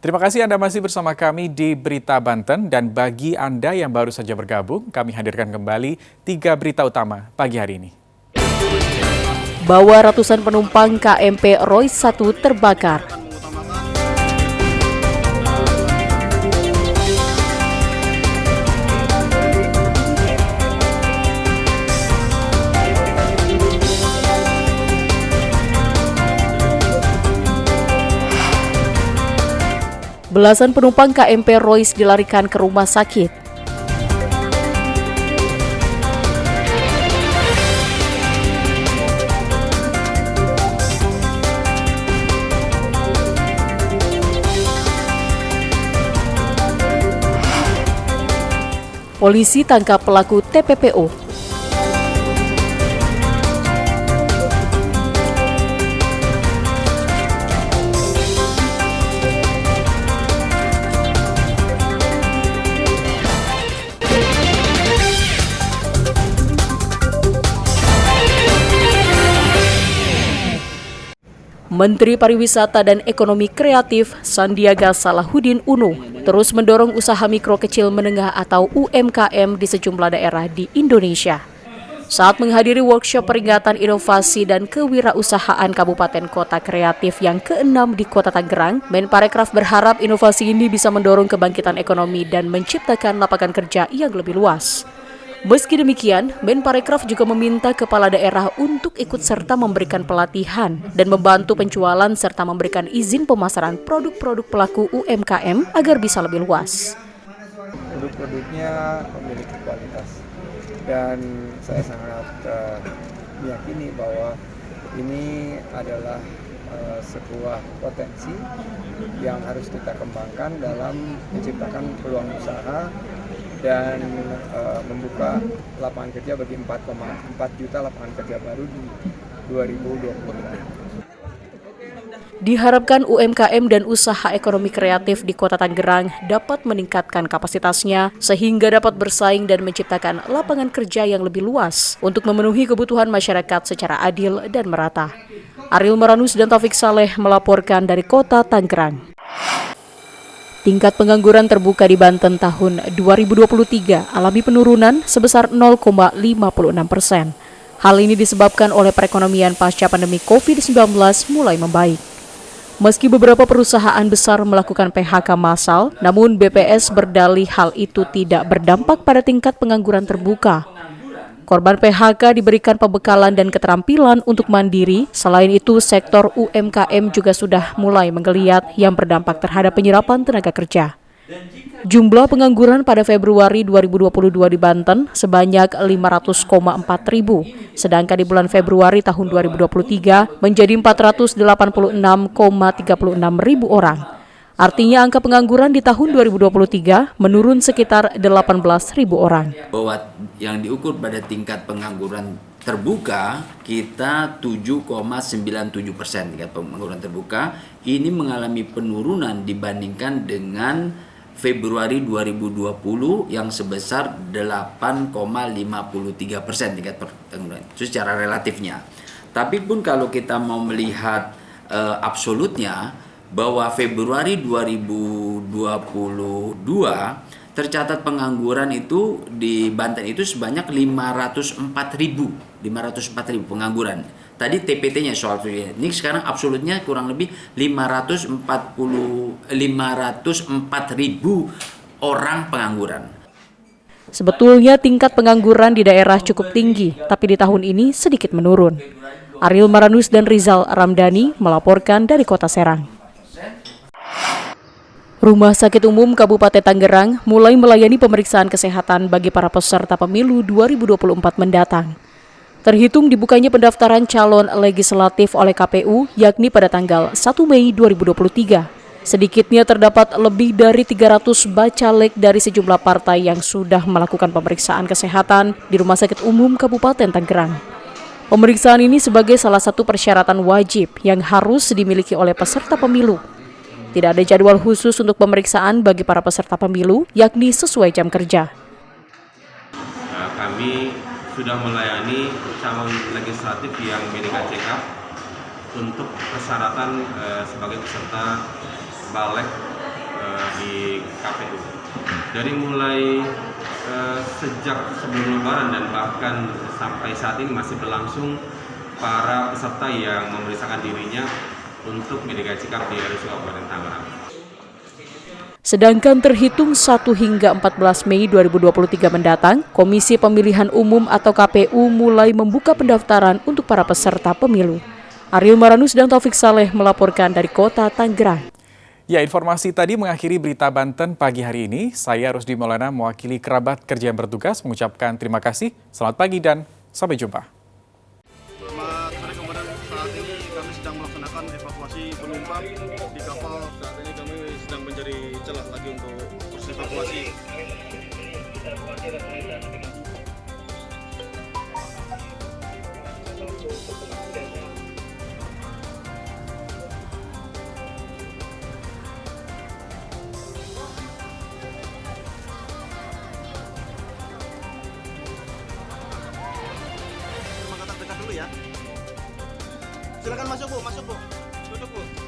Terima kasih Anda masih bersama kami di Berita Banten, dan bagi Anda yang baru saja bergabung, kami hadirkan kembali 3 berita utama pagi hari ini. Bahwa ratusan penumpang KMP Royce 1 terbakar. Belasan penumpang KMP Royce dilarikan ke rumah sakit. Polisi tangkap pelaku TPPO. Menteri Pariwisata dan Ekonomi Kreatif Sandiaga Salahuddin Uno terus mendorong usaha mikro kecil menengah atau UMKM di sejumlah daerah di Indonesia. Saat menghadiri workshop peringatan inovasi dan kewirausahaan Kabupaten Kota Kreatif yang ke-6 di Kota Tangerang, Menparekraf berharap inovasi ini bisa mendorong kebangkitan ekonomi dan menciptakan lapangan kerja yang lebih luas. Meski demikian, Menparekraf juga meminta kepala daerah untuk ikut serta memberikan pelatihan dan membantu penjualan serta memberikan izin pemasaran produk-produk pelaku UMKM agar bisa lebih luas. Produk-produknya memiliki kualitas dan saya sangat meyakini bahwa ini adalah sebuah potensi yang harus kita kembangkan dalam menciptakan peluang usaha dan membuka lapangan kerja bagi 4,4 juta lapangan kerja baru di 2020. Diharapkan UMKM dan usaha ekonomi kreatif di Kota Tangerang dapat meningkatkan kapasitasnya sehingga dapat bersaing dan menciptakan lapangan kerja yang lebih luas untuk memenuhi kebutuhan masyarakat secara adil dan merata. Ariel Maranus dan Taufik Saleh melaporkan dari Kota Tangerang. Tingkat pengangguran terbuka di Banten tahun 2023 alami penurunan sebesar 0,56%. Hal ini disebabkan oleh perekonomian pasca pandemi COVID-19 mulai membaik. Meski beberapa perusahaan besar melakukan PHK massal, namun BPS berdalih hal itu tidak berdampak pada tingkat pengangguran terbuka. Korban PHK diberikan pembekalan dan keterampilan untuk mandiri. Selain itu, sektor UMKM juga sudah mulai menggeliat yang berdampak terhadap penyerapan tenaga kerja. Jumlah pengangguran pada Februari 2022 di Banten sebanyak 500,4 ribu, sedangkan di bulan Februari tahun 2023 menjadi 486,36 ribu orang. Artinya angka pengangguran di tahun 2023 menurun sekitar 18.000 orang. Bahwa yang diukur pada tingkat pengangguran terbuka kita 7,97% tingkat pengangguran terbuka ini mengalami penurunan dibandingkan dengan Februari 2020 yang sebesar 8,53% tingkat pengangguran itu secara relatifnya. Tapi pun kalau kita mau melihat absolutnya bahwa Februari 2022 tercatat pengangguran itu di Banten itu sebanyak 504.000 pengangguran. Tadi TPT-nya soal ini sekarang absolutnya kurang lebih 504.000 orang pengangguran. Sebetulnya tingkat pengangguran di daerah cukup tinggi, tapi di tahun ini sedikit menurun. Ariel Maranus dan Rizal Ramdhani melaporkan dari Kota Serang. Rumah Sakit Umum Kabupaten Tangerang mulai melayani pemeriksaan kesehatan bagi para peserta pemilu 2024 mendatang. Terhitung dibukanya pendaftaran calon legislatif oleh KPU yakni pada tanggal 1 Mei 2023. Sedikitnya terdapat lebih dari 300 bacalek dari sejumlah partai yang sudah melakukan pemeriksaan kesehatan di Rumah Sakit Umum Kabupaten Tangerang. Pemeriksaan ini sebagai salah satu persyaratan wajib yang harus dimiliki oleh peserta pemilu. Tidak ada jadwal khusus untuk pemeriksaan bagi para peserta pemilu, yakni sesuai jam kerja. Kami sudah melayani calon legislatif yang medical check up untuk persyaratan sebagai peserta balik di KPU. Dari mulai sejak sebelum Lebaran dan bahkan sampai saat ini masih berlangsung para peserta yang memeriksakan dirinya untuk mitigasi sikap di RSUD Kabupaten Tangerang. Sedangkan terhitung 1 hingga 14 Mei 2023 mendatang, Komisi Pemilihan Umum atau KPU mulai membuka pendaftaran untuk para peserta pemilu. Ariel Maranus dan Taufik Saleh melaporkan dari Kota Tangerang. Ya, informasi tadi mengakhiri berita Banten pagi hari ini. Saya Rusdi Maulana mewakili kerabat kerja yang bertugas mengucapkan terima kasih. Selamat pagi dan sampai jumpa. Selamat sore, Komandan. Saat ini kami sedang melaksanakan evakuasi penumpang di kapal. Saat ini kami sedang mencari celah lagi untuk proses evakuasi. Dekat dulu ya. Silakan masuk Bu, duduk Bu.